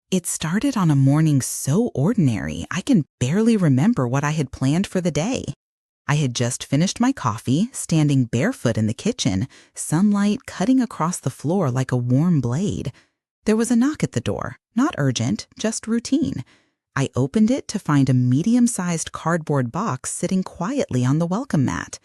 It started on a morning so ordinary I can barely remember what I had planned for the day. I had just finished my coffee, standing barefoot in the kitchen, sunlight cutting across the floor like a warm blade. There was a knock at the door, not urgent, just routine. I opened it to find a medium-sized cardboard box sitting quietly on the welcome mat.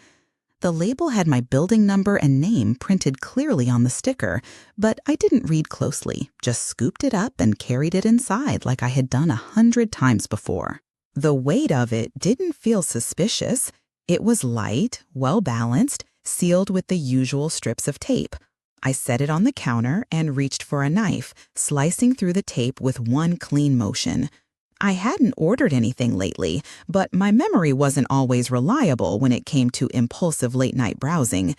The label had my building number and name printed clearly on the sticker, but I didn't read closely, just scooped it up and carried it inside like I had done 100 times before. The weight of it didn't feel suspicious. It was light, well-balanced, sealed with the usual strips of tape. I set it on the counter and reached for a knife, slicing through the tape with one clean motion. I hadn't ordered anything lately, but my memory wasn't always reliable when it came to impulsive late-night browsing.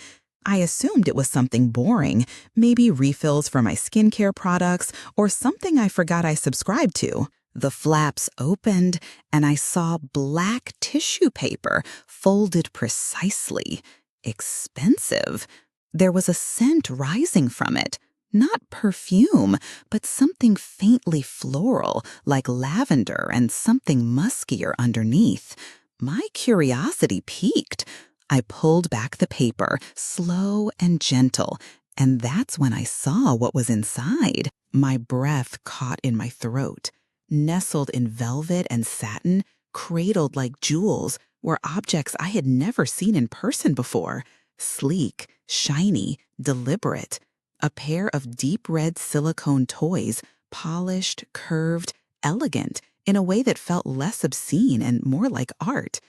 I assumed it was something boring, maybe refills for my skincare products or something I forgot I subscribed to. The flaps opened, and I saw black tissue paper folded precisely. Expensive. There was a scent rising from it. Not perfume, but something faintly floral, like lavender, and something muskier underneath. My curiosity piqued. I pulled back the paper, slow and gentle, and that's when I saw what was inside. My breath caught in my throat. Nestled in velvet and satin, cradled like jewels, were objects I had never seen in person before. Sleek, shiny, deliberate. A pair of deep red silicone toys, polished, curved, elegant, in a way that felt less obscene and more like art.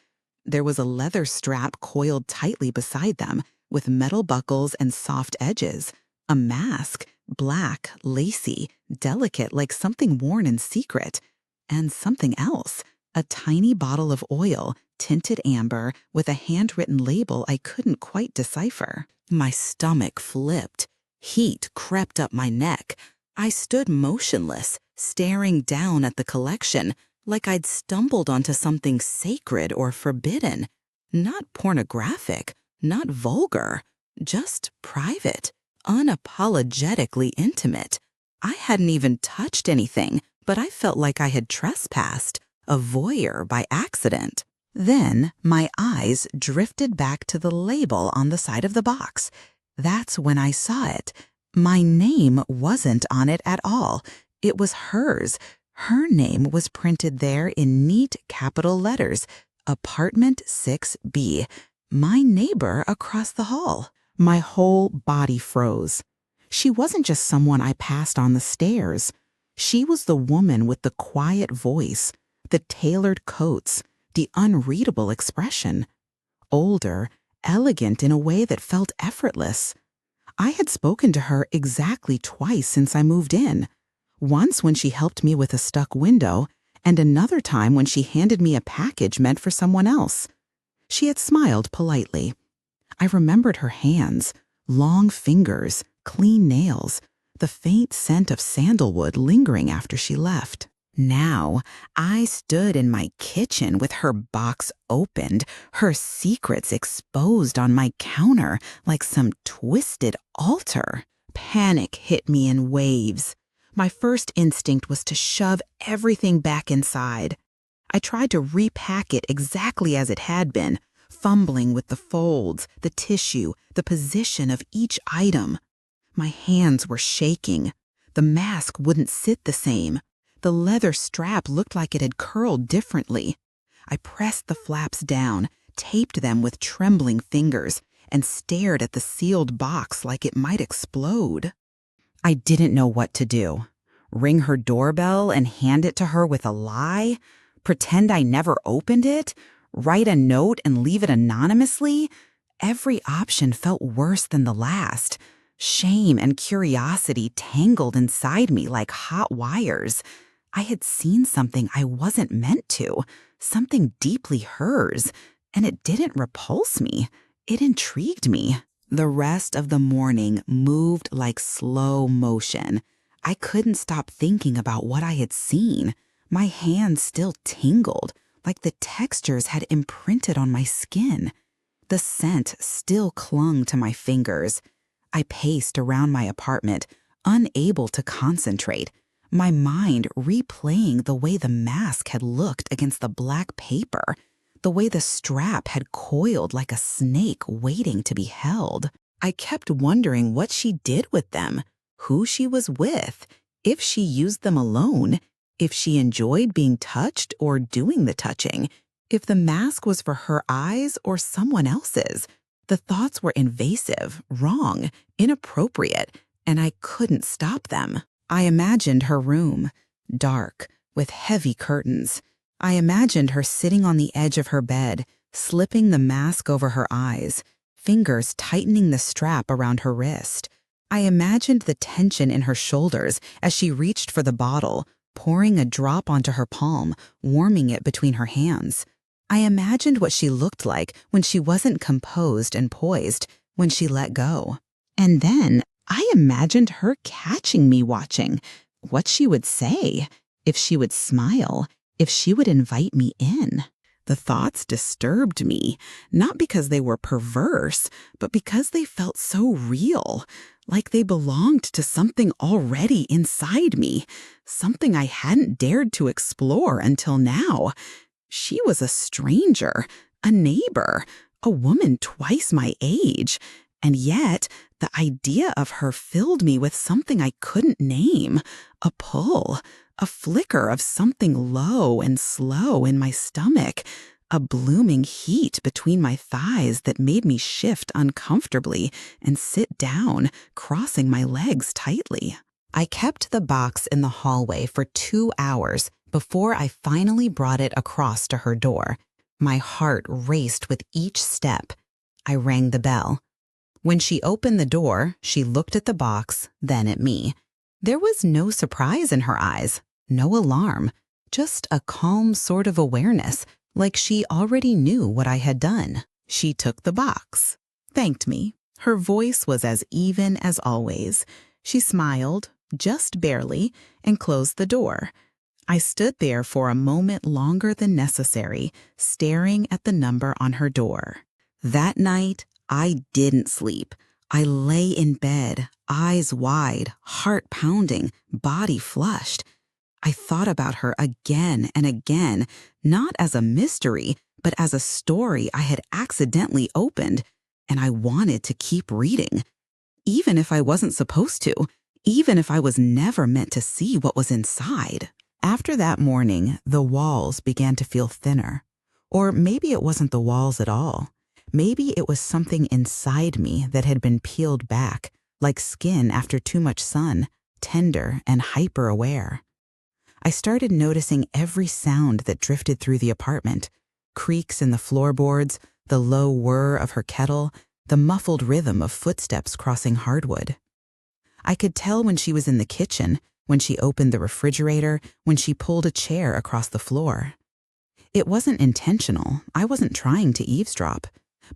There was a leather strap coiled tightly beside them, with metal buckles and soft edges. A mask, black, lacy, delicate like something worn in secret. And something else, a tiny bottle of oil, tinted amber, with a handwritten label I couldn't quite decipher. My stomach flipped. Heat crept up my neck. I stood motionless, staring down at the collection, like I'd stumbled onto something sacred or forbidden. Not pornographic, not vulgar, just private, unapologetically intimate. I hadn't even touched anything, but I felt like I had trespassed, a voyeur by accident. Then my eyes drifted back to the label on the side of the box. That's when I saw it. My name wasn't on it at all. It was hers. Her name was printed there in neat capital letters, Apartment 6B, my neighbor across the hall. My whole body froze. She wasn't just someone I passed on the stairs. She was the woman with the quiet voice, the tailored coats, the unreadable expression. Older, elegant in a way that felt effortless. I had spoken to her exactly twice since I moved in. Once when she helped me with a stuck window, and another time when she handed me a package meant for someone else. She had smiled politely. I remembered her hands, long fingers, clean nails, the faint scent of sandalwood lingering after she left. Now, I stood in my kitchen with her box opened, her secrets exposed on my counter like some twisted altar. Panic hit me in waves. My first instinct was to shove everything back inside. I tried to repack it exactly as it had been, fumbling with the folds, the tissue, the position of each item. My hands were shaking. The mask wouldn't sit the same. The leather strap looked like it had curled differently. I pressed the flaps down, taped them with trembling fingers, and stared at the sealed box like it might explode. I didn't know what to do. Ring her doorbell and hand it to her with a lie? Pretend I never opened it? Write a note and leave it anonymously? Every option felt worse than the last. Shame and curiosity tangled inside me like hot wires. I had seen something I wasn't meant to, something deeply hers, and it didn't repulse me. It intrigued me. The rest of the morning moved like slow motion. I couldn't stop thinking about what I had seen. My hands still tingled, like the textures had imprinted on my skin. The scent still clung to my fingers. I paced around my apartment, unable to concentrate. my mind replaying the way the mask had looked against the black paper, the way the strap had coiled like a snake waiting to be held. I kept wondering what she did with them, who she was with, if she used them alone, if she enjoyed being touched or doing the touching, if the mask was for her eyes or someone else's. The thoughts were invasive, wrong, inappropriate, and I couldn't stop them. I imagined her room, dark, with heavy curtains. I imagined her sitting on the edge of her bed, slipping the mask over her eyes, fingers tightening the strap around her wrist. I imagined the tension in her shoulders as she reached for the bottle, pouring a drop onto her palm, warming it between her hands. I imagined what she looked like when she wasn't composed and poised, when she let go. And then I imagined her catching me watching, what she would say, if she would smile, if she would invite me in. The thoughts disturbed me, not because they were perverse, but because they felt so real, like they belonged to something already inside me, something I hadn't dared to explore until now. She was a stranger, a neighbor, a woman twice my age, and yet the idea of her filled me with something I couldn't name, a pull, a flicker of something low and slow in my stomach, a blooming heat between my thighs that made me shift uncomfortably and sit down, crossing my legs tightly. I kept the box in the hallway for 2 hours before I finally brought it across to her door. My heart raced with each step. I rang the bell. When she opened the door, she looked at the box, then at me. There was no surprise in her eyes, no alarm, just a calm sort of awareness, like she already knew what I had done. She took the box, thanked me. Her voice was as even as always. She smiled, just barely, and closed the door. I stood there for a moment longer than necessary, staring at the number on her door. That night, I didn't sleep. I lay in bed, eyes wide, heart pounding, body flushed. I thought about her again and again, not as a mystery, but as a story I had accidentally opened, and I wanted to keep reading. Even if I wasn't supposed to, even if I was never meant to see what was inside. After that morning, the walls began to feel thinner. Or maybe it wasn't the walls at all. Maybe it was something inside me that had been peeled back, like skin after too much sun, tender and hyper-aware. I started noticing every sound that drifted through the apartment, creaks in the floorboards, the low whir of her kettle, the muffled rhythm of footsteps crossing hardwood. I could tell when she was in the kitchen, when she opened the refrigerator, when she pulled a chair across the floor. It wasn't intentional. I wasn't trying to eavesdrop,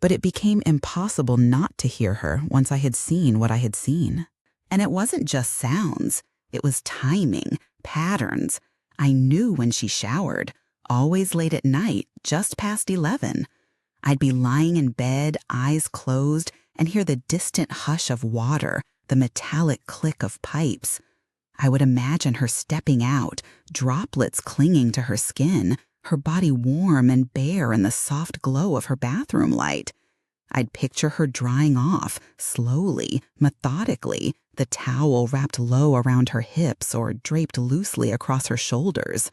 but it became impossible not to hear her once I had seen what I had seen. And it wasn't just sounds. It was timing, patterns. I knew when she showered, always late at night, just past 11. I'd be lying in bed, eyes closed, and hear the distant hush of water, the metallic click of pipes. I would imagine her stepping out, droplets clinging to her skin, her body warm and bare in the soft glow of her bathroom light. I'd picture her drying off, slowly, methodically, the towel wrapped low around her hips or draped loosely across her shoulders.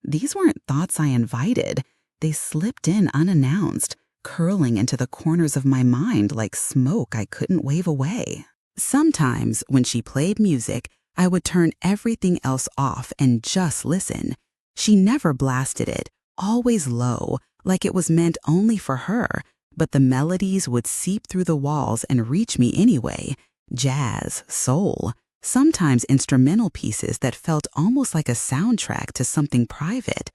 These weren't thoughts I invited. They slipped in unannounced, curling into the corners of my mind like smoke I couldn't wave away. Sometimes, when she played music, I would turn everything else off and just listen. She never blasted it, always low, like it was meant only for her, but the melodies would seep through the walls and reach me anyway. Jazz, soul, sometimes instrumental pieces that felt almost like a soundtrack to something private.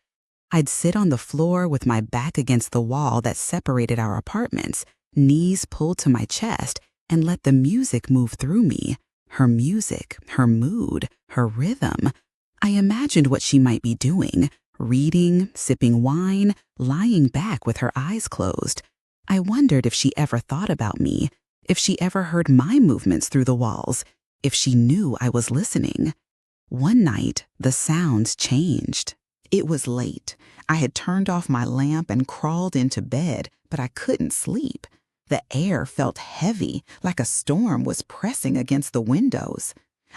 I'd sit on the floor with my back against the wall that separated our apartments, knees pulled to my chest, and let the music move through me. Her music, her mood, her rhythm. I imagined what she might be doing, reading, sipping wine, lying back with her eyes closed. I wondered if she ever thought about me, if she ever heard my movements through the walls, if she knew I was listening. One night, the sounds changed. It was late. I had turned off my lamp and crawled into bed, but I couldn't sleep. The air felt heavy, like a storm was pressing against the windows.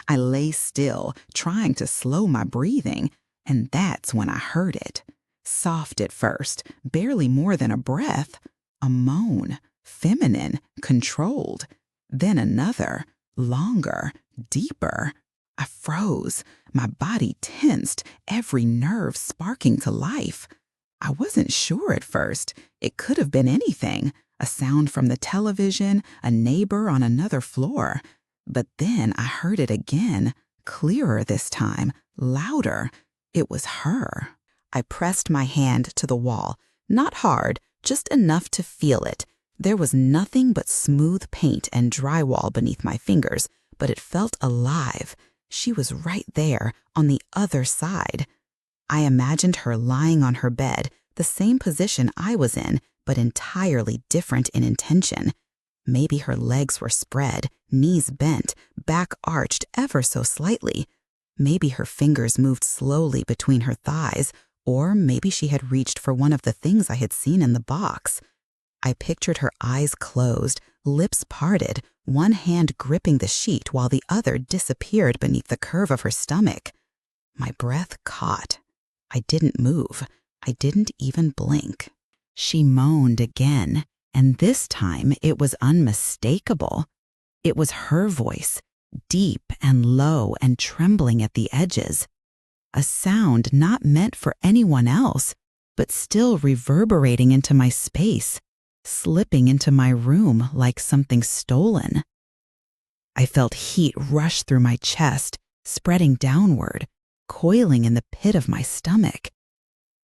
I lay still, trying to slow my breathing, and that's when I heard it. Soft at first, barely more than a breath. A moan, feminine, controlled. Then another, longer, deeper. I froze, my body tensed, every nerve sparking to life. I wasn't sure at first. It could have been anything. A sound from the television, a neighbor on another floor. But then I heard it again, clearer this time, louder. It was her. I pressed my hand to the wall, not hard, just enough to feel it. There was nothing but smooth paint and drywall beneath my fingers, but it felt alive. She was right there, on the other side. I imagined her lying on her bed, the same position I was in, but entirely different in intention. Maybe her legs were spread, knees bent, back arched ever so slightly. Maybe her fingers moved slowly between her thighs, or maybe she had reached for one of the things I had seen in the box. I pictured her eyes closed, lips parted, one hand gripping the sheet while the other disappeared beneath the curve of her stomach. My breath caught. I didn't move. I didn't even blink. She moaned again, and this time it was unmistakable. It was her voice, deep and low and trembling at the edges. A sound not meant for anyone else, but still reverberating into my space, slipping into my room like something stolen. I felt heat rush through my chest, spreading downward, coiling in the pit of my stomach.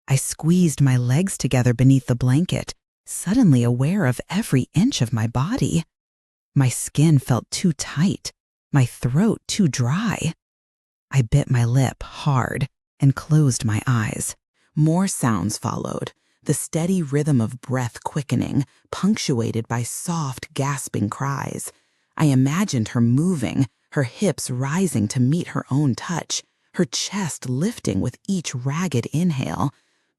I squeezed my legs together beneath the blanket, suddenly aware of every inch of my body. My skin felt too tight, my throat too dry. I bit my lip hard and closed my eyes. More sounds followed, the steady rhythm of breath quickening, punctuated by soft, gasping cries. I imagined her moving, her hips rising to meet her own touch, her chest lifting with each ragged inhale.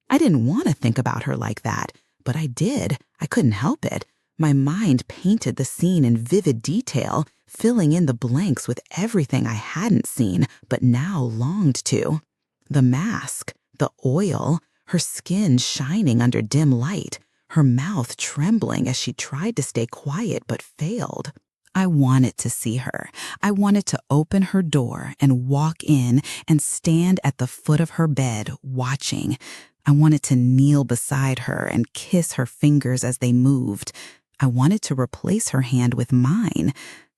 I didn't want to think about her like that, but I did. I couldn't help it. My mind painted the scene in vivid detail, filling in the blanks with everything I hadn't seen but now longed to. The mask, the oil, her skin shining under dim light, her mouth trembling as she tried to stay quiet but failed. I wanted to see her. I wanted to open her door and walk in and stand at the foot of her bed, watching. I wanted to kneel beside her and kiss her fingers as they moved. I wanted to replace her hand with mine.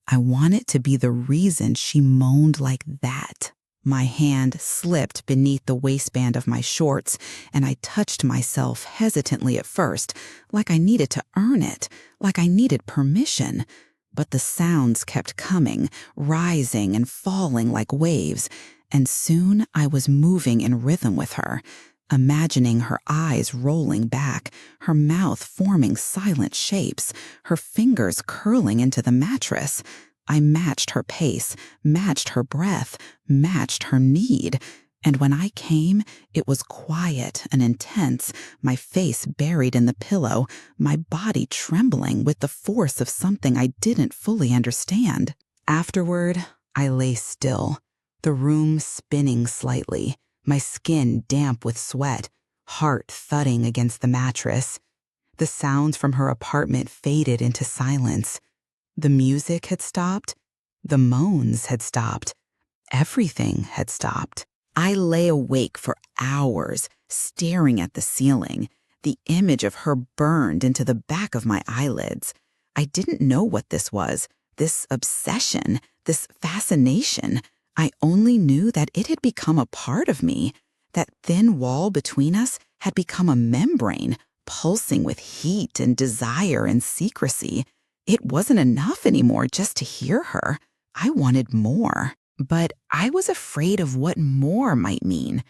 I wanted to be the reason she moaned like that. My hand slipped beneath the waistband of my shorts, and I touched myself hesitantly at first, like I needed to earn it, like I needed permission. But the sounds kept coming, rising and falling like waves, and soon I was moving in rhythm with her, imagining her eyes rolling back, her mouth forming silent shapes, her fingers curling into the mattress. I matched her pace, matched her breath, matched her need. And when I came, it was quiet and intense, my face buried in the pillow, my body trembling with the force of something I didn't fully understand. Afterward, I lay still, the room spinning slightly, my skin damp with sweat, heart thudding against the mattress. The sounds from her apartment faded into silence. The music had stopped. The moans had stopped. Everything had stopped. I lay awake for hours, staring at the ceiling. The image of her burned into the back of my eyelids. I didn't know what this was, this obsession, this fascination. I only knew that it had become a part of me. That thin wall between us had become a membrane, pulsing with heat and desire and secrecy. It wasn't enough anymore just to hear her. I wanted more. But I was afraid of what more might mean,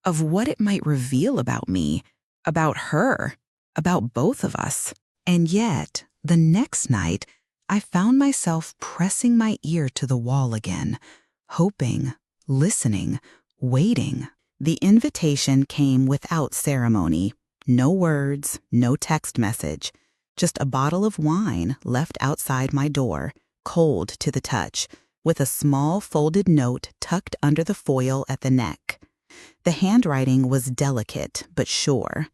of what it might reveal about me, about her, about both of us. And yet, the next night, I found myself pressing my ear to the wall again, hoping, listening, waiting. The invitation came without ceremony. No words, no text message. Just a bottle of wine left outside my door, cold to the touch, with a small folded note tucked under the foil at the neck. The handwriting was delicate but sure.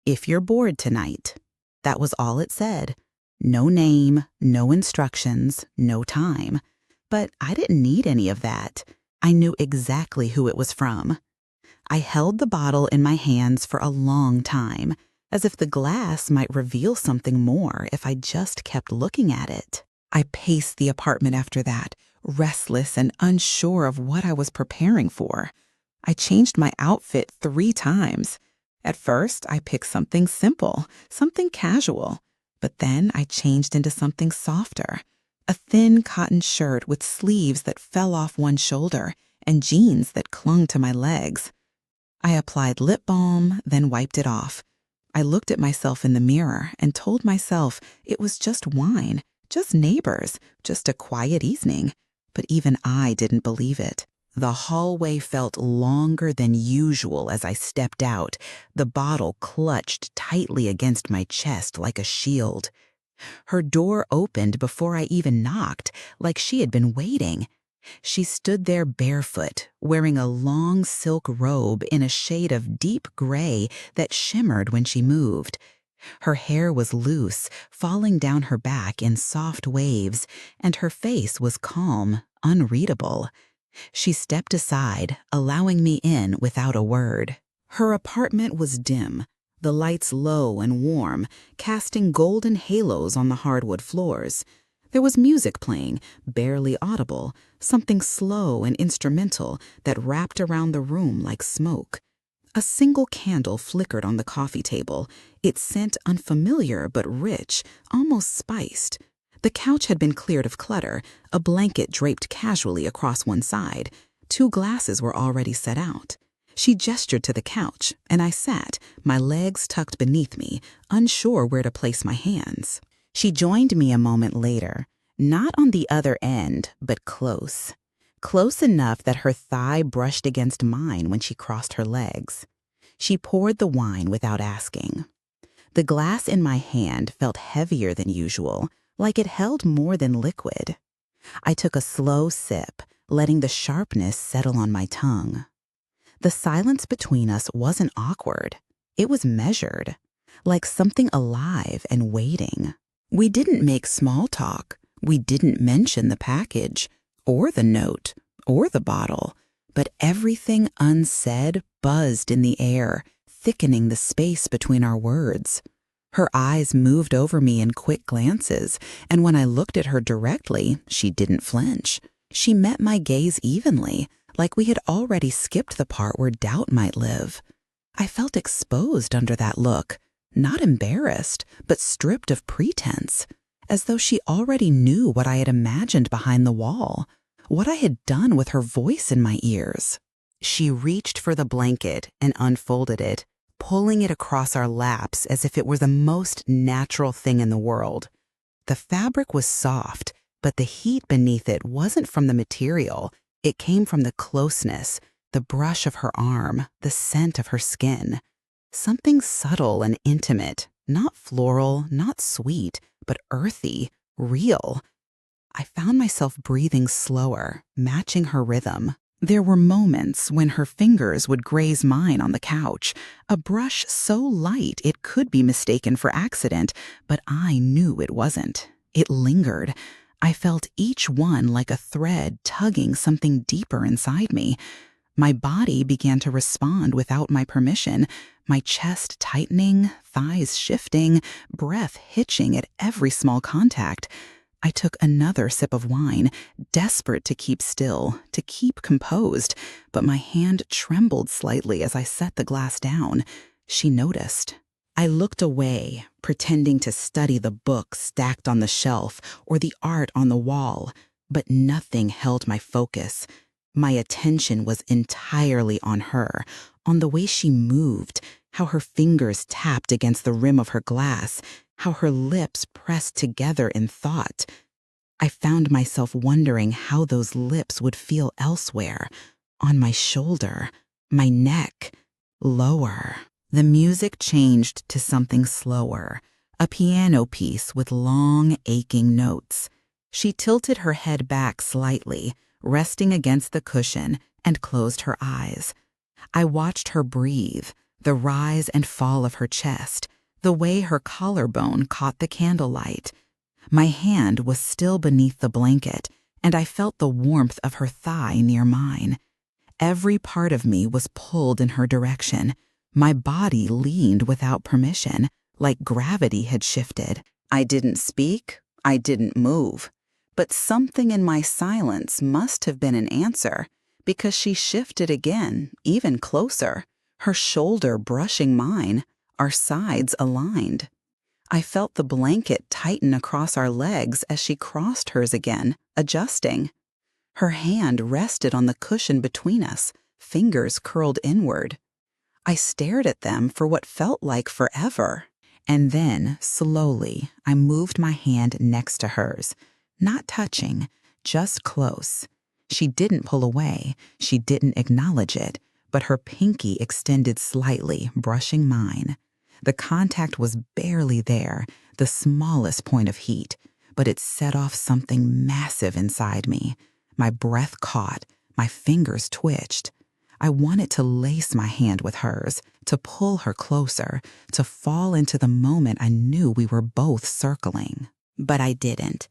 "If you're bored tonight." That was all it said. No name, no instructions, no time. But I didn't need any of that. I knew exactly who it was from. I held the bottle in my hands for a long time, as if the glass might reveal something more if I just kept looking at it. I paced the apartment after that, restless and unsure of what I was preparing for. I changed my outfit 3 times. At first, I picked something simple, something casual. But then I changed into something softer. A thin cotton shirt with sleeves that fell off one shoulder and jeans that clung to my legs. I applied lip balm, then wiped it off. I looked at myself in the mirror and told myself it was just wine, just neighbors, just a quiet evening. But even I didn't believe it. The hallway felt longer than usual as I stepped out, the bottle clutched tightly against my chest like a shield. Her door opened before I even knocked, like she had been waiting. She stood there barefoot, wearing a long silk robe in a shade of deep gray that shimmered when she moved. Her hair was loose, falling down her back in soft waves, and her face was calm, unreadable. She stepped aside, allowing me in without a word. Her apartment was dim, the lights low and warm, casting golden halos on the hardwood floors. There was music playing, barely audible, something slow and instrumental that wrapped around the room like smoke. A single candle flickered on the coffee table, its scent unfamiliar but rich, almost spiced. The couch had been cleared of clutter, a blanket draped casually across one side. 2 glasses were already set out. She gestured to the couch, and I sat, my legs tucked beneath me, unsure where to place my hands. She joined me a moment later, not on the other end, but close. Close enough that her thigh brushed against mine when she crossed her legs. She poured the wine without asking. The glass in my hand felt heavier than usual, like it held more than liquid. I took a slow sip, letting the sharpness settle on my tongue. The silence between us wasn't awkward. It was measured, like something alive and waiting. We didn't make small talk. We didn't mention the package, or the note, or the bottle, but everything unsaid buzzed in the air, thickening the space between our words. Her eyes moved over me in quick glances, and when I looked at her directly, she didn't flinch. She met my gaze evenly, like we had already skipped the part where doubt might live. I felt exposed under that look, not embarrassed, but stripped of pretense, as though she already knew what I had imagined behind the wall, what I had done with her voice in my ears. She reached for the blanket and unfolded it, pulling it across our laps as if it were the most natural thing in the world. The fabric was soft, but the heat beneath it wasn't from the material. It came from the closeness, the brush of her arm, the scent of her skin. Something subtle and intimate, not floral, not sweet, but earthy, real. I found myself breathing slower, matching her rhythm. There were moments when her fingers would graze mine on the couch, a brush so light it could be mistaken for accident, but I knew it wasn't. It lingered. I felt each one like a thread tugging something deeper inside me. My body began to respond without my permission, my chest tightening, thighs shifting, breath hitching at every small contact. I took another sip of wine, desperate to keep still, to keep composed, but my hand trembled slightly as I set the glass down. She noticed. I looked away, pretending to study the books stacked on the shelf or the art on the wall, but nothing held my focus. My attention was entirely on her, on the way she moved, how her fingers tapped against the rim of her glass, how her lips pressed together in thought. I found myself wondering how those lips would feel elsewhere, on my shoulder, my neck, lower. The music changed to something slower, a piano piece with long, aching notes. She tilted her head back slightly, resting against the cushion, and closed her eyes. I watched her breathe, the rise and fall of her chest, the way her collarbone caught the candlelight. My hand was still beneath the blanket, and I felt the warmth of her thigh near mine. Every part of me was pulled in her direction. My body leaned without permission, like gravity had shifted. I didn't speak, I didn't move. But something in my silence must have been an answer, because she shifted again, even closer, her shoulder brushing mine, our sides aligned. I felt the blanket tighten across our legs as she crossed hers again, adjusting. Her hand rested on the cushion between us, fingers curled inward. I stared at them for what felt like forever. And then, slowly, I moved my hand next to hers, not touching, just close. She didn't pull away, she didn't acknowledge it, but her pinky extended slightly, brushing mine. The contact was barely there, the smallest point of heat, but it set off something massive inside me. My breath caught, my fingers twitched. I wanted to lace my hand with hers, to pull her closer, to fall into the moment I knew we were both circling. But I didn't.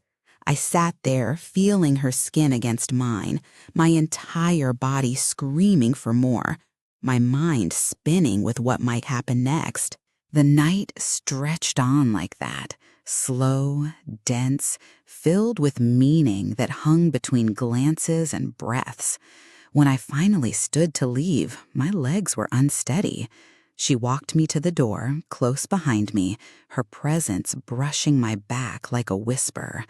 I sat there, feeling her skin against mine, my entire body screaming for more, my mind spinning with what might happen next. The night stretched on like that, slow, dense, filled with meaning that hung between glances and breaths. When I finally stood to leave, my legs were unsteady. She walked me to the door, close behind me, her presence brushing my back like a whisper.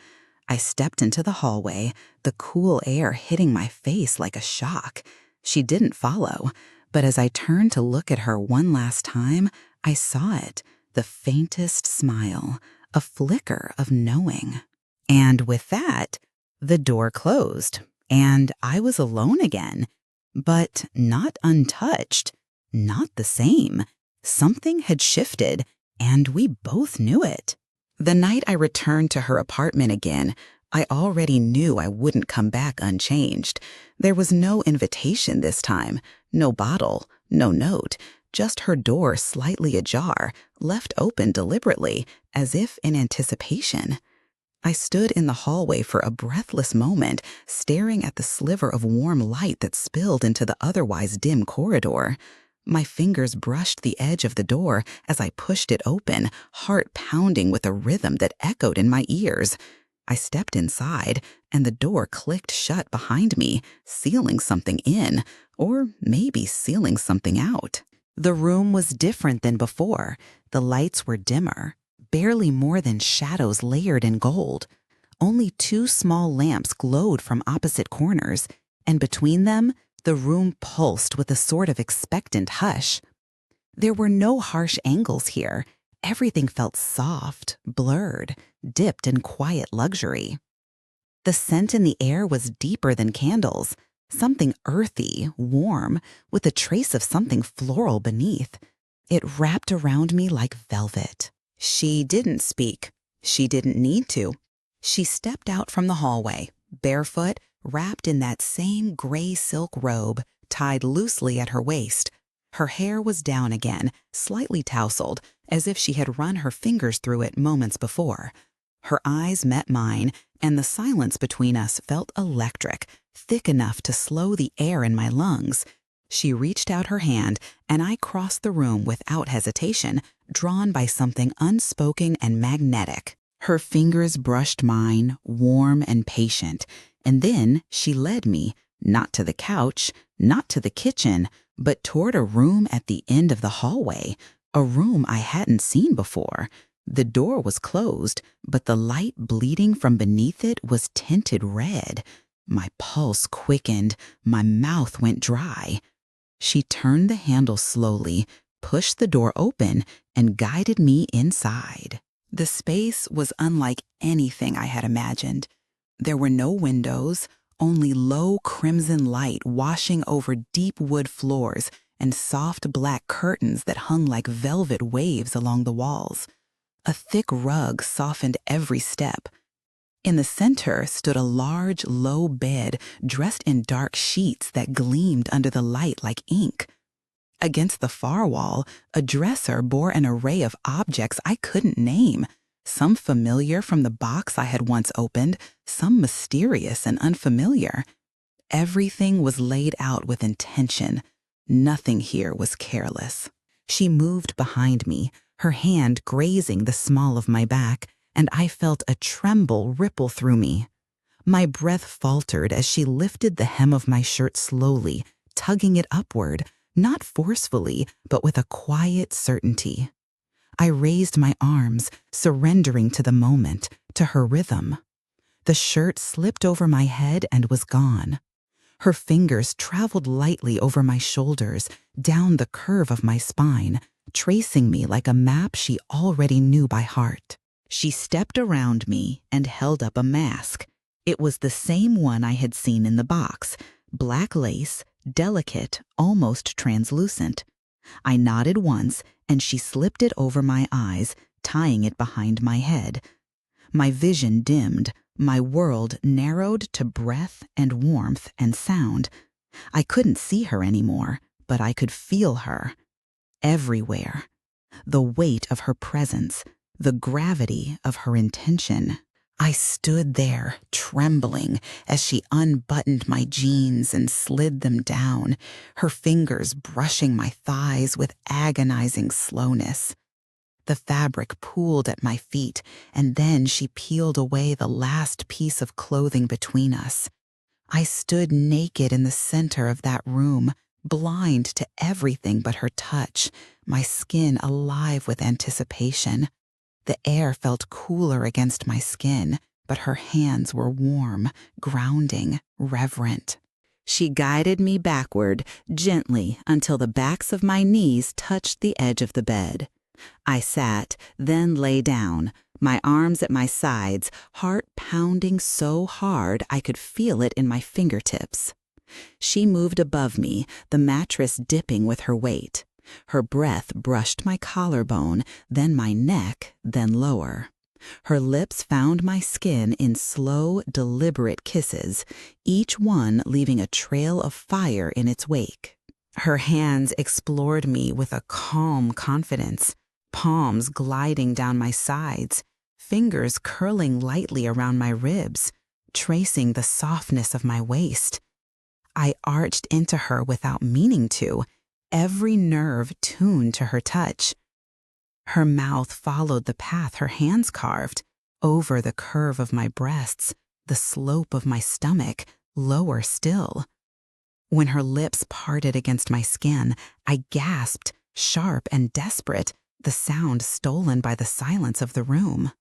I stepped into the hallway, the cool air hitting my face like a shock. She didn't follow, but as I turned to look at her one last time, I saw it, the faintest smile, a flicker of knowing. And with that, the door closed, and I was alone again. But not untouched, not the same. Something had shifted, and we both knew it. The night I returned to her apartment again, I already knew I wouldn't come back unchanged. There was no invitation this time, no bottle, no note, just her door slightly ajar, left open deliberately, as if in anticipation. I stood in the hallway for a breathless moment, staring at the sliver of warm light that spilled into the otherwise dim corridor. My fingers brushed the edge of the door as I pushed it open, heart pounding with a rhythm that echoed in my ears. I stepped inside, and the door clicked shut behind me, sealing something in, or maybe sealing something out. The room was different than before. The lights were dimmer, barely more than shadows layered in gold. Only 2 small lamps glowed from opposite corners, and between them, the room pulsed with a sort of expectant hush. There were no harsh angles here. Everything felt soft, blurred, dipped in quiet luxury. The scent in the air was deeper than candles, something earthy, warm, with a trace of something floral beneath. It wrapped around me like velvet. She didn't speak. She didn't need to. She stepped out from the hallway, barefoot, wrapped in that same gray silk robe, tied loosely at her waist. Her hair was down again, slightly tousled, as if she had run her fingers through it moments before. Her eyes met mine, and the silence between us felt electric, thick enough to slow the air in my lungs. She reached out her hand, and I crossed the room without hesitation, drawn by something unspoken and magnetic. Her fingers brushed mine, warm and patient, and then she led me, not to the couch, not to the kitchen, but toward a room at the end of the hallway, a room I hadn't seen before. The door was closed, but the light bleeding from beneath it was tinted red. My pulse quickened, my mouth went dry. She turned the handle slowly, pushed the door open, and guided me inside. The space was unlike anything I had imagined. There were no windows, only low crimson light washing over deep wood floors and soft black curtains that hung like velvet waves along the walls. A thick rug softened every step. In the center stood a large, low bed dressed in dark sheets that gleamed under the light like ink. Against the far wall, a dresser bore an array of objects I couldn't name, some familiar from the box I had once opened, some mysterious and unfamiliar. Everything was laid out with intention. Nothing here was careless. She moved behind me, her hand grazing the small of my back, and I felt a tremble ripple through me. My breath faltered as she lifted the hem of my shirt slowly, tugging it upward, not forcefully, but with a quiet certainty. I raised my arms, surrendering to the moment, to her rhythm. The shirt slipped over my head and was gone. Her fingers traveled lightly over my shoulders, down the curve of my spine, tracing me like a map she already knew by heart. She stepped around me and held up a mask. It was the same one I had seen in the box, black lace, delicate, almost translucent. I nodded once, and she slipped it over my eyes, tying it behind my head. My vision dimmed, my world narrowed to breath and warmth and sound. I couldn't see her anymore, but I could feel her. Everywhere. The weight of her presence, the gravity of her intention. I stood there, trembling, as she unbuttoned my jeans and slid them down, her fingers brushing my thighs with agonizing slowness. The fabric pooled at my feet, and then she peeled away the last piece of clothing between us. I stood naked in the center of that room, blind to everything but her touch, my skin alive with anticipation. The air felt cooler against my skin, but her hands were warm, grounding, reverent. She guided me backward, gently, until the backs of my knees touched the edge of the bed. I sat, then lay down, my arms at my sides, heart pounding so hard I could feel it in my fingertips. She moved above me, the mattress dipping with her weight. Her breath brushed my collarbone, then my neck, then lower. Her lips found my skin in slow, deliberate kisses, each one leaving a trail of fire in its wake. Her hands explored me with a calm confidence, palms gliding down my sides, fingers curling lightly around my ribs, tracing the softness of my waist. I arched into her without meaning to, every nerve tuned to her touch. Her mouth followed the path her hands carved, over the curve of my breasts, the slope of my stomach, lower still. When her lips parted against my skin, I gasped, sharp and desperate, the sound stolen by the silence of the room.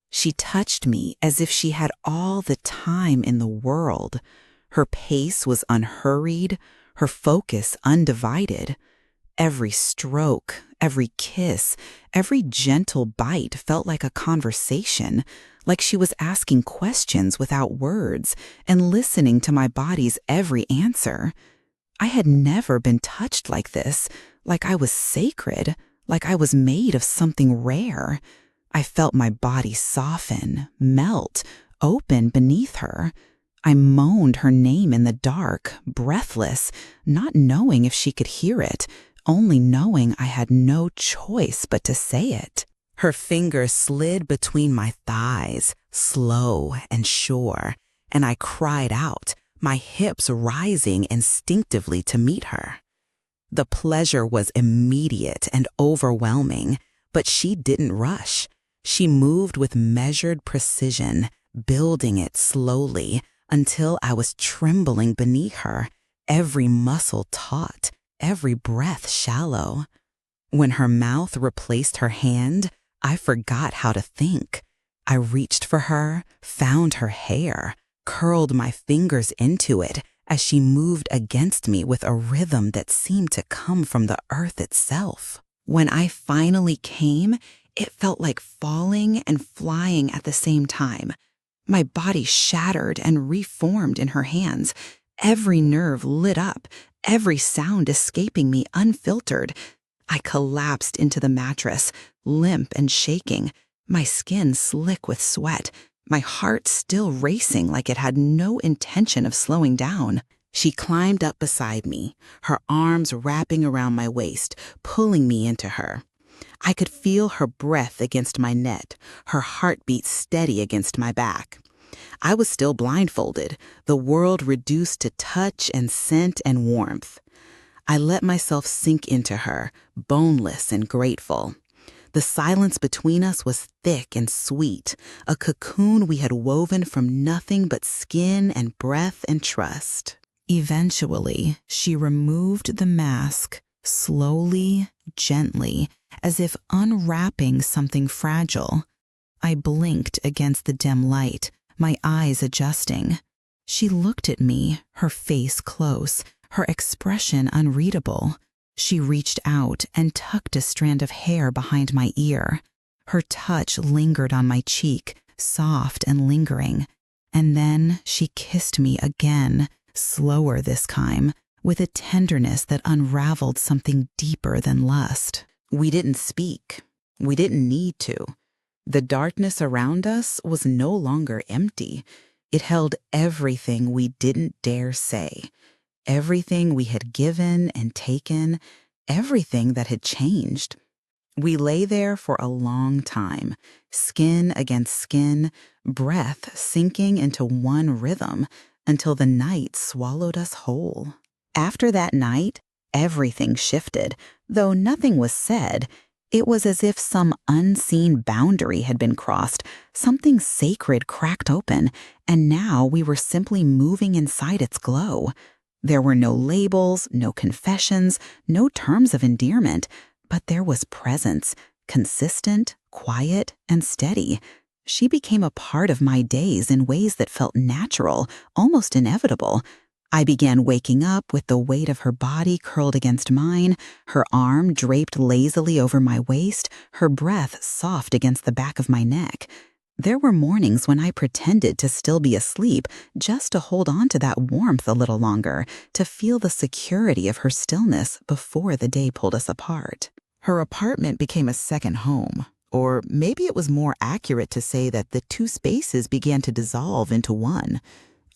She touched me as if she had all the time in the world. Her pace was unhurried, her focus undivided. Every stroke, every kiss, every gentle bite felt like a conversation, like she was asking questions without words and listening to my body's every answer. I had never been touched like this, like I was sacred, like I was made of something rare. I felt my body soften, melt, open beneath her. I moaned her name in the dark, breathless, not knowing if she could hear it, only knowing I had no choice but to say it. Her fingers slid between my thighs, slow and sure, and I cried out, my hips rising instinctively to meet her. The pleasure was immediate and overwhelming, but she didn't rush. She moved with measured precision, building it slowly, until I was trembling beneath her, every muscle taut, every breath shallow. When her mouth replaced her hand, I forgot how to think. I reached for her, found her hair, curled my fingers into it as she moved against me with a rhythm that seemed to come from the earth itself. When I finally came, it felt like falling and flying at the same time. My body shattered and reformed in her hands, every nerve lit up, every sound escaping me unfiltered. I collapsed into the mattress, limp and shaking, my skin slick with sweat, my heart still racing like it had no intention of slowing down. She climbed up beside me, her arms wrapping around my waist, pulling me into her. I could feel her breath against my neck, her heartbeat steady against my back. I was still blindfolded, the world reduced to touch and scent and warmth. I let myself sink into her, boneless and grateful. The silence between us was thick and sweet, a cocoon we had woven from nothing but skin and breath and trust. Eventually, she removed the mask, slowly, gently, as if unwrapping something fragile. I blinked against the dim light, my eyes adjusting. She looked at me, her face close, her expression unreadable. She reached out and tucked a strand of hair behind my ear. Her touch lingered on my cheek, soft and lingering. And then she kissed me again, slower this time, with a tenderness that unraveled something deeper than lust. We didn't speak. We didn't need to. The darkness around us was no longer empty. It held everything we didn't dare say, everything we had given and taken, everything that had changed. We lay there for a long time, skin against skin, breath sinking into one rhythm, until the night swallowed us whole. After that night, everything shifted. Though nothing was said, it was as if some unseen boundary had been crossed, something sacred cracked open, and now we were simply moving inside its glow. There were no labels, no confessions, no terms of endearment, but there was presence, consistent, quiet, and steady. She became a part of my days in ways that felt natural, almost inevitable. I began waking up with the weight of her body curled against mine, her arm draped lazily over my waist, her breath soft against the back of my neck. There were mornings when I pretended to still be asleep just to hold on to that warmth a little longer, to feel the security of her stillness before the day pulled us apart. Her apartment became a second home, or maybe it was more accurate to say that the two spaces began to dissolve into one.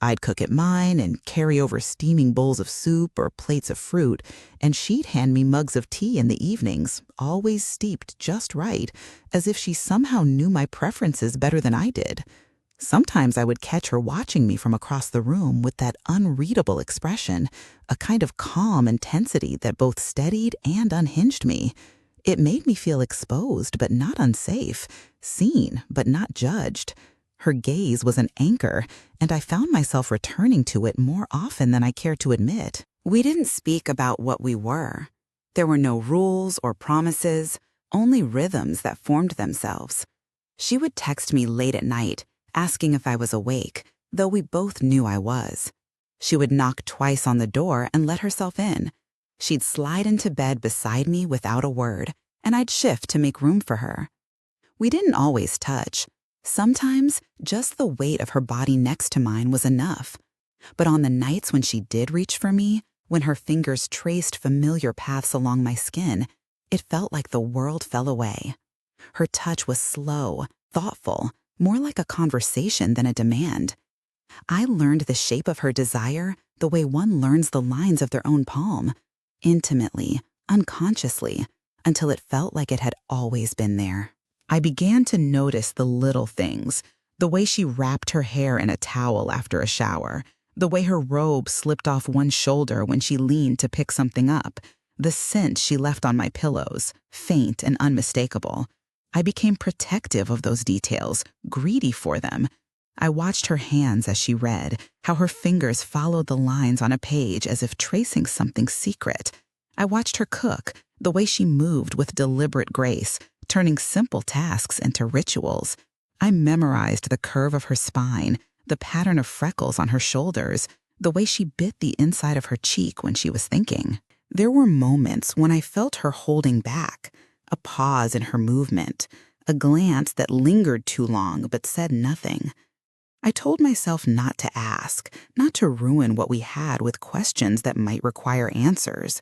I'd cook at mine and carry over steaming bowls of soup or plates of fruit, and she'd hand me mugs of tea in the evenings, always steeped just right, as if she somehow knew my preferences better than I did. Sometimes I would catch her watching me from across the room with that unreadable expression, a kind of calm intensity that both steadied and unhinged me. It made me feel exposed but not unsafe, seen but not judged. Her gaze was an anchor, and I found myself returning to it more often than I cared to admit. We didn't speak about what we were. There were no rules or promises, only rhythms that formed themselves. She would text me late at night, asking if I was awake, though we both knew I was. She would knock twice on the door and let herself in. She'd slide into bed beside me without a word, and I'd shift to make room for her. We didn't always touch. Sometimes, just the weight of her body next to mine was enough. But on the nights when she did reach for me, when her fingers traced familiar paths along my skin, it felt like the world fell away. Her touch was slow, thoughtful, more like a conversation than a demand. I learned the shape of her desire the way one learns the lines of their own palm, intimately, unconsciously, until it felt like it had always been there. I began to notice the little things, the way she wrapped her hair in a towel after a shower, the way her robe slipped off one shoulder when she leaned to pick something up, the scent she left on my pillows, faint and unmistakable. I became protective of those details, greedy for them. I watched her hands as she read, how her fingers followed the lines on a page as if tracing something secret. I watched her cook, the way she moved with deliberate grace, turning simple tasks into rituals. I memorized the curve of her spine, the pattern of freckles on her shoulders, the way she bit the inside of her cheek when she was thinking. There were moments when I felt her holding back, a pause in her movement, a glance that lingered too long but said nothing. I told myself not to ask, not to ruin what we had with questions that might require answers.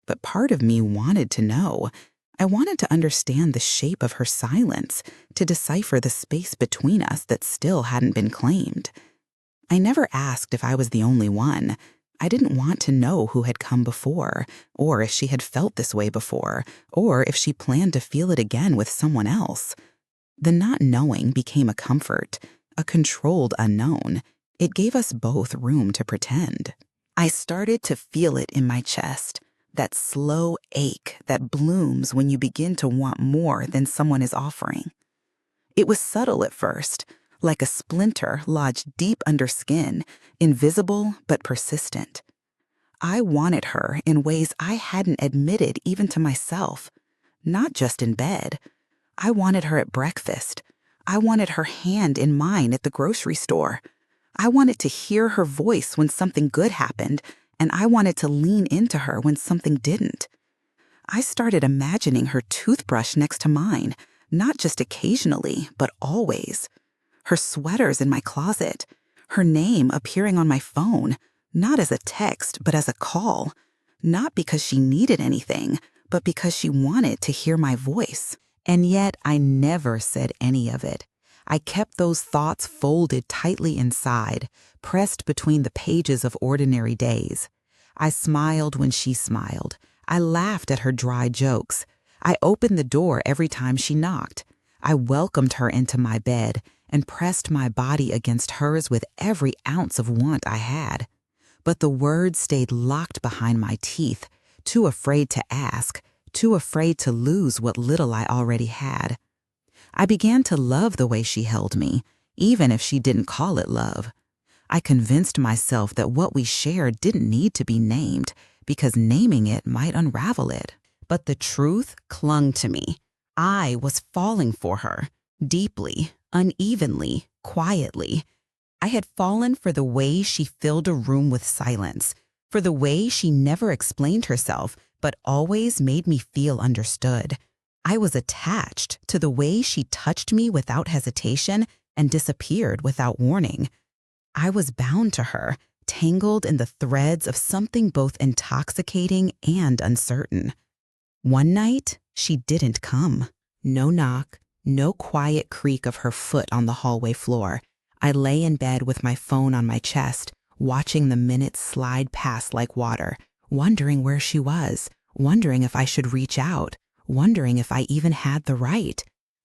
But part of me wanted to know. I wanted to understand the shape of her silence, to decipher the space between us that still hadn't been claimed. I never asked if I was the only one. I didn't want to know who had come before, or if she had felt this way before, or if she planned to feel it again with someone else. The not knowing became a comfort, a controlled unknown. It gave us both room to pretend. I started to feel it in my chest, that slow ache that blooms when you begin to want more than someone is offering. It was subtle at first, like a splinter lodged deep under skin, invisible but persistent. I wanted her in ways I hadn't admitted even to myself, not just in bed. I wanted her at breakfast. I wanted her hand in mine at the grocery store. I wanted to hear her voice when something good happened, and I wanted to lean into her when something didn't. I started imagining her toothbrush next to mine, not just occasionally, but always. Her sweaters in my closet, her name appearing on my phone, not as a text, but as a call, not because she needed anything, but because she wanted to hear my voice. And yet I never said any of it. I kept those thoughts folded tightly inside, pressed between the pages of ordinary days. I smiled when she smiled. I laughed at her dry jokes. I opened the door every time she knocked. I welcomed her into my bed and pressed my body against hers with every ounce of want I had. But the words stayed locked behind my teeth, too afraid to ask, too afraid to lose what little I already had. I began to love the way she held me, even if she didn't call it love. I convinced myself that what we shared didn't need to be named, because naming it might unravel it. But the truth clung to me. I was falling for her, deeply, unevenly, quietly. I had fallen for the way she filled a room with silence, for the way she never explained herself, but always made me feel understood. I was attached to the way she touched me without hesitation and disappeared without warning. I was bound to her, tangled in the threads of something both intoxicating and uncertain. One night, she didn't come. No knock, no quiet creak of her foot on the hallway floor. I lay in bed with my phone on my chest, watching the minutes slide past like water, wondering where she was, wondering if I should reach out, wondering if I even had the right.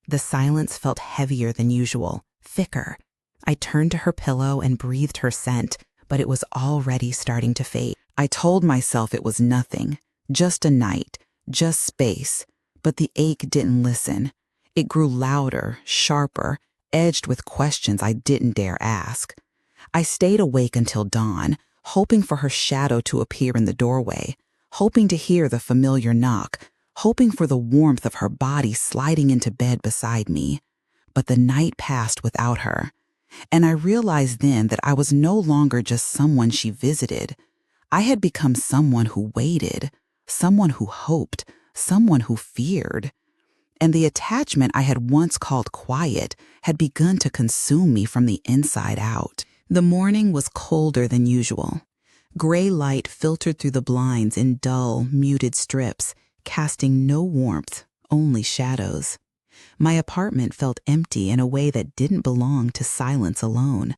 The silence felt heavier than usual, thicker. I turned to her pillow and breathed her scent, but it was already starting to fade. I told myself it was nothing, just a night, just space, but the ache didn't listen. It grew louder, sharper, edged with questions I didn't dare ask. I stayed awake until dawn, hoping for her shadow to appear in the doorway, hoping to hear the familiar knock, hoping for the warmth of her body sliding into bed beside me. But the night passed without her, and I realized then that I was no longer just someone she visited. I had become someone who waited, someone who hoped, someone who feared. And the attachment I had once called quiet had begun to consume me from the inside out. The morning was colder than usual. Gray light filtered through the blinds in dull, muted strips, casting no warmth, only shadows. My apartment felt empty in a way that didn't belong to silence alone.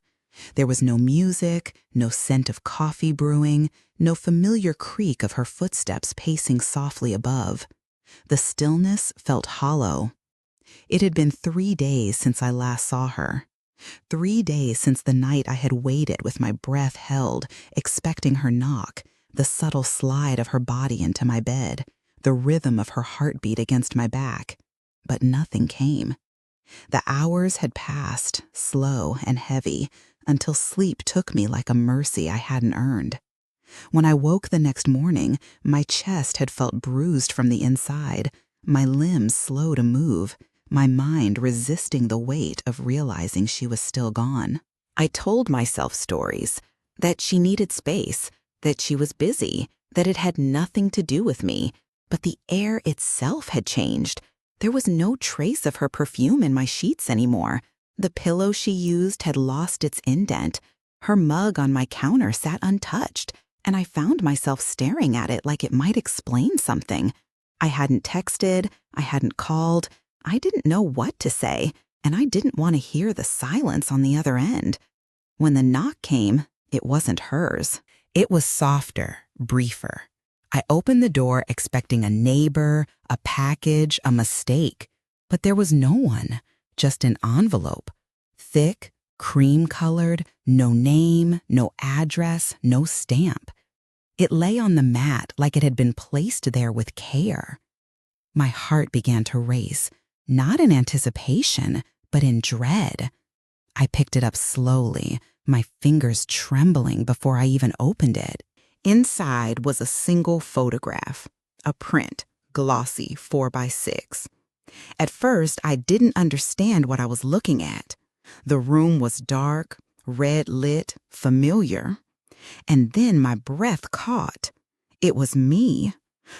There was no music, no scent of coffee brewing, no familiar creak of her footsteps pacing softly above. The stillness felt hollow. It had been 3 days since I last saw her. 3 days since the night I had waited with my breath held, expecting her knock, the subtle slide of her body into my bed, the rhythm of her heartbeat against my back. But nothing came. The hours had passed, slow and heavy, until sleep took me like a mercy I hadn't earned. When I woke the next morning, my chest had felt bruised from the inside, my limbs slow to move, my mind resisting the weight of realizing she was still gone. I told myself stories, that she needed space, that she was busy, that it had nothing to do with me, but the air itself had changed. There was no trace of her perfume in my sheets anymore, The pillow she used had lost its indent. Her mug on my counter sat untouched, and I found myself staring at it like it might explain something. I hadn't texted, I hadn't called, I didn't know what to say, and I didn't want to hear the silence on the other end. When the knock came, it wasn't hers. It was softer, briefer. I opened the door expecting a neighbor, a package, a mistake. But there was no one, just an envelope. Thick, cream-colored, no name, no address, no stamp. It lay on the mat like it had been placed there with care. My heart began to race, not in anticipation, but in dread. I picked it up slowly, my fingers trembling before I even opened it. Inside was a single photograph, a print, glossy 4x6. At first, I didn't understand what I was looking at. The room was dark, red lit, familiar. And then my breath caught. It was me.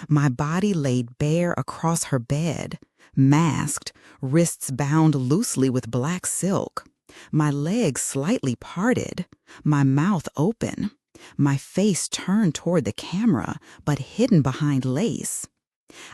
My body laid bare across her bed, masked, wrists bound loosely with black silk, my legs slightly parted, my mouth open, my face turned toward the camera, but hidden behind lace.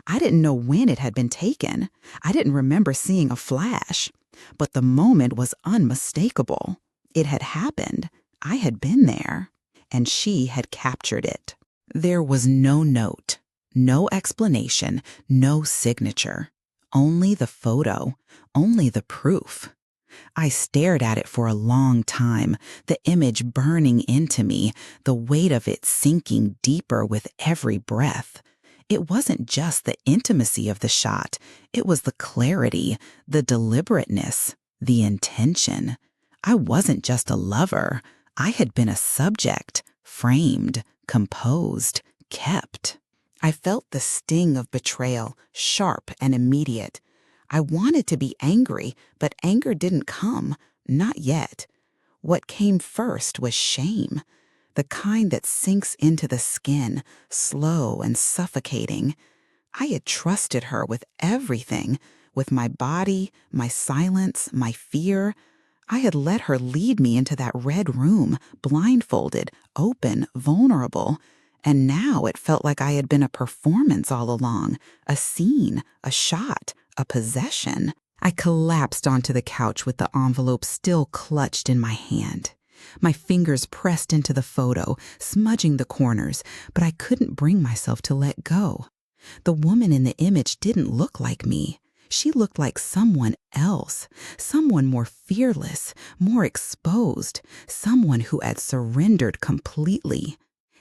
I didn't know when it had been taken. I didn't remember seeing a flash, but the moment was unmistakable. It had happened. I had been there, and she had captured it. There was no note, no explanation, no signature. Only the photo, only the proof. I stared at it for a long time, the image burning into me, the weight of it sinking deeper with every breath. It wasn't just the intimacy of the shot, it was the clarity, the deliberateness, the intention. I wasn't just a lover, I had been a subject, framed, composed, kept. I felt the sting of betrayal, sharp and immediate. I wanted to be angry, but anger didn't come, not yet. What came first was shame, the kind that sinks into the skin, slow and suffocating. I had trusted her with everything, with my body, my silence, my fear. I had let her lead me into that red room, blindfolded, open, vulnerable. And now it felt like I had been a performance all along, a scene, a shot, a possession. I collapsed onto the couch with the envelope still clutched in my hand. My fingers pressed into the photo, smudging the corners, but I couldn't bring myself to let go. The woman in the image didn't look like me. She looked like someone else, someone more fearless, more exposed, someone who had surrendered completely.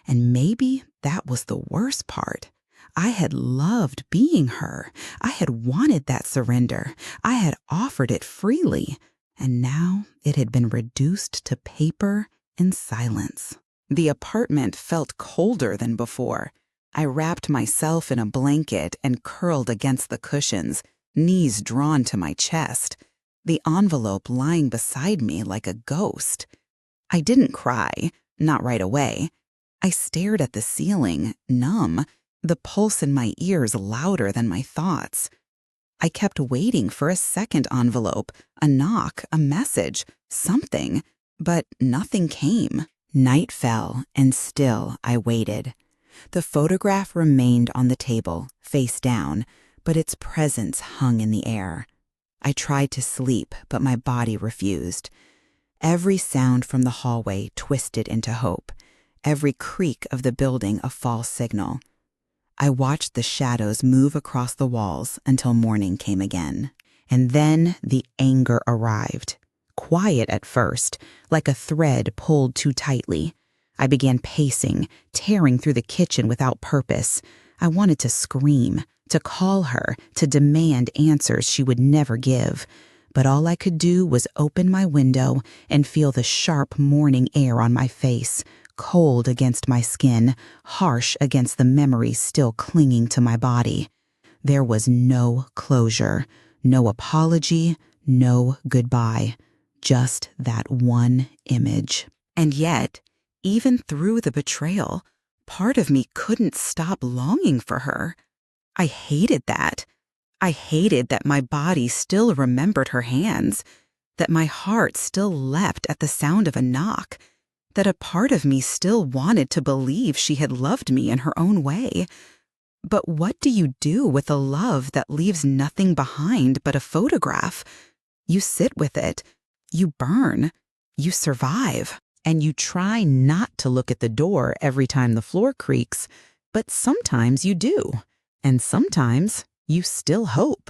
And maybe that was the worst part. I had loved being her. I had wanted that surrender. I had offered it freely. And now it had been reduced to paper and silence. The apartment felt colder than before. I wrapped myself in a blanket and curled against the cushions, knees drawn to my chest, the envelope lying beside me like a ghost. I didn't cry, not right away. I stared at the ceiling, numb, the pulse in my ears louder than my thoughts. I kept waiting for a second envelope, a knock, a message, something, but nothing came. Night fell, and still I waited. The photograph remained on the table, face down, but its presence hung in the air. I tried to sleep, but my body refused. Every sound from the hallway twisted into hope, every creak of the building a false signal. I watched the shadows move across the walls until morning came again. And then the anger arrived. Quiet at first, like a thread pulled too tightly. I began pacing, tearing through the kitchen without purpose. I wanted to scream, to call her, to demand answers she would never give. But all I could do was open my window and feel the sharp morning air on my face, cold against my skin, harsh against the memories still clinging to my body. There was no closure, no apology, no goodbye, just that one image. And yet, even through the betrayal, part of me couldn't stop longing for her. I hated that. I hated that my body still remembered her hands. that my heart still leapt at the sound of a knock, that a part of me still wanted to believe she had loved me in her own way. But what do you do with a love that leaves nothing behind but a photograph? You sit with it, you burn, you survive, and you try not to look at the door every time the floor creaks, but sometimes you do, and sometimes you still hope.